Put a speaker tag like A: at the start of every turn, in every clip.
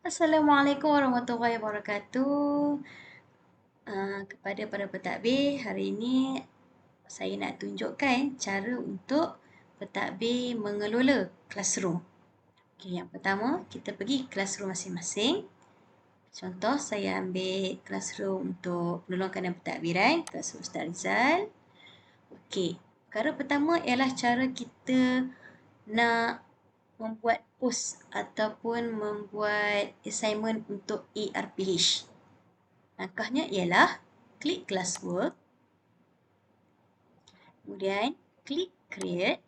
A: Assalamualaikum warahmatullahi wabarakatuh. Kepada para pentadbir, hari ini saya nak tunjukkan cara untuk pentadbir mengelola classroom. Okey, yang pertama, kita pergi classroom masing-masing. Contoh, saya ambil classroom untuk penolongkan dan pentadbiran, classroom Ustaz Rizal. Okey, perkara pertama ialah cara kita nak membuat post ataupun membuat assignment untuk ERPH. Langkahnya ialah klik classwork, kemudian klik create,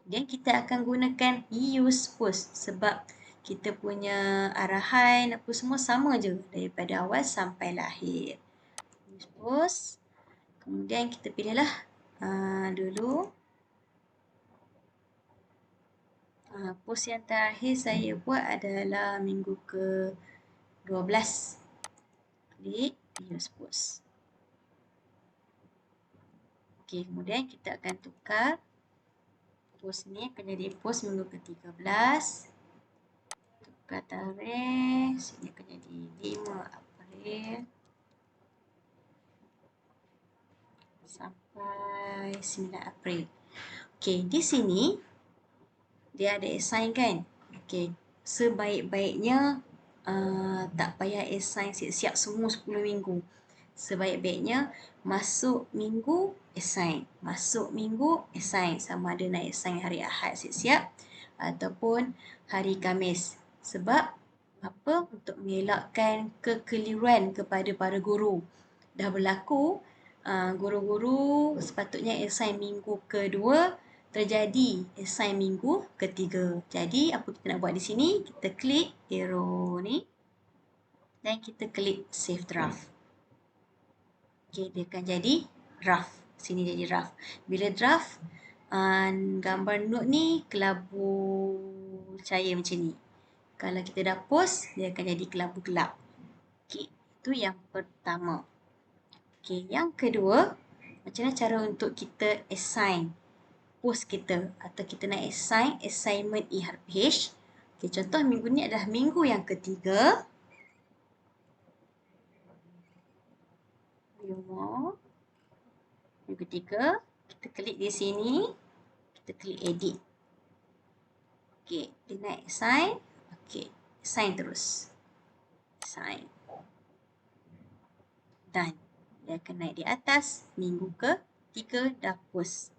A: dan kita akan gunakan use post sebab kita punya arahan apa semua sama je daripada awal sampai akhir. Use post, kemudian kita pilihlah dulu post yang terakhir saya buat adalah minggu ke-12. Klik use post. Okey, kemudian kita akan tukar post ni akan jadi post minggu ke-13. Tukar tarikh, sini akan jadi 5 April sampai 9 April. Okey, di sini dia ada assign kan? Okey, sebaik-baiknya tak payah assign siap-siap semua 10 minggu. Sebaik-baiknya masuk minggu assign, masuk minggu assign, sama ada nak assign hari Ahad siap-siap ataupun hari Khamis. Sebab apa? Untuk mengelakkan kekeliruan kepada para guru. Dah berlaku guru-guru sepatutnya assign minggu kedua, terjadi assign minggu ketiga. Jadi apa kita nak buat di sini? Kita klik arrow ni dan kita klik save draft. Okey, dia akan jadi draft. Sini jadi draft. Bila draft, gambar note ni kelabu cahaya macam ni. Kalau kita dah post, dia akan jadi kelabu gelap. Okey, itu yang pertama. Okey, yang kedua, macam mana cara untuk kita assign post kita atau kita nak assign assignment ERPH. Okey, contoh minggu ni adalah minggu yang ketiga. View more. Minggu ketiga, kita klik di sini, kita klik edit. Okey, dia nak assign. Okey, assign terus. Assign. Done. Dia akan naik di atas, minggu ke-3 dah post.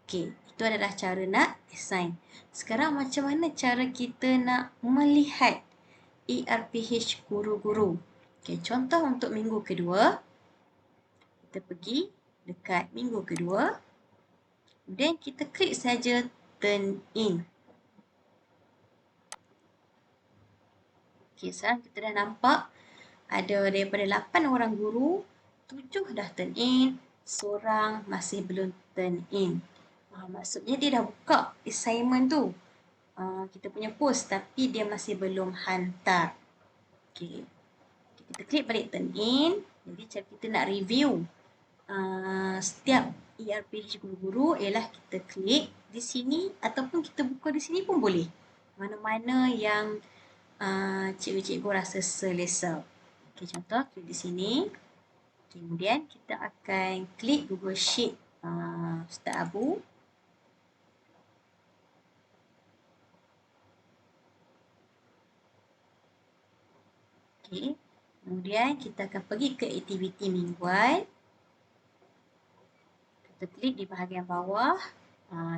A: Okey, itu adalah cara nak assign. Sekarang macam mana cara kita nak melihat ERPH guru-guru? Okey, contoh untuk minggu kedua, kita pergi dekat minggu kedua, kemudian kita klik saja turn in. Okey, sekarang kita dah nampak ada daripada 8 orang guru, 7 dah turn in, seorang masih belum turn in. Maksudnya dia dah buka assignment tu. Kita punya post tapi dia masih belum hantar. Okey. Kita klik balik turn in. Jadi cara kita nak review setiap ERPH guru-guru ialah kita klik di sini ataupun kita buka di sini pun boleh. Mana-mana yang cikgu-cikgu rasa selesa. Okey, contoh klik di sini. Kemudian kita akan klik Google Sheet Ustaz Abu. Okey. Kemudian kita akan pergi ke aktiviti mingguan. Kita klik di bahagian bawah.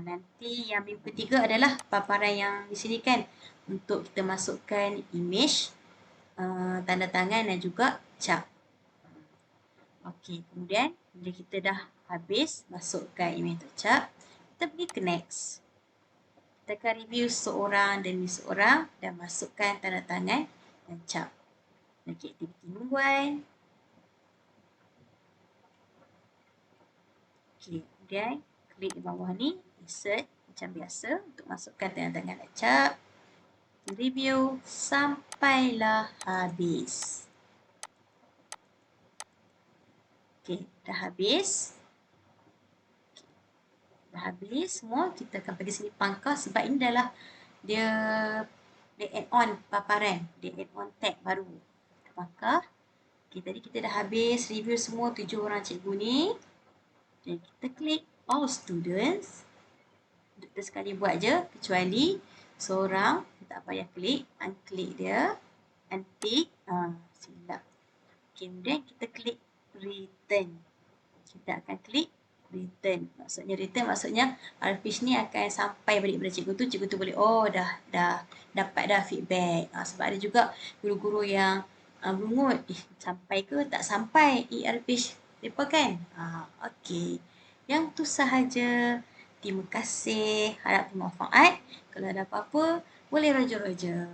A: Nanti yang minggu ketiga adalah paparan yang di sini kan untuk kita masukkan image, tanda tangan dan juga cap. Okey, kemudian bila kita dah habis masukkan image atau cap, kita pergi ke next. Kita akan review seorang demi seorang dan masukkan tanda tangan dan cap. Okey, aktiviti mingguan. Okey, kemudian klik di bawah ni, insert macam biasa untuk masukkan tanda tangan dan cap. Review sampailah habis. Okey, dah habis. Dah habis semua, kita akan pergi sini pangkal sebab ini adalah dia dia add on paparan, dia add on tag baru. Maka tadi kita dah habis review semua 7 orang cikgu ni. Dan kita klik all students. Kita sekali buat je, kecuali seorang tak payah klik, unklik dia, untick, silap. Kemudian kita klik return. Kita akan klik return. Maksudnya RFish ni akan sampai balik pada cikgu tu boleh dah dapat dah feedback. Sebab ada juga guru-guru yang berungut, sampai ke tak sampai RFish paper kan? Okey. Yang tu sahaja. Terima kasih. Harap bermanfaat. Kalau ada apa-apa, boleh roja-roja.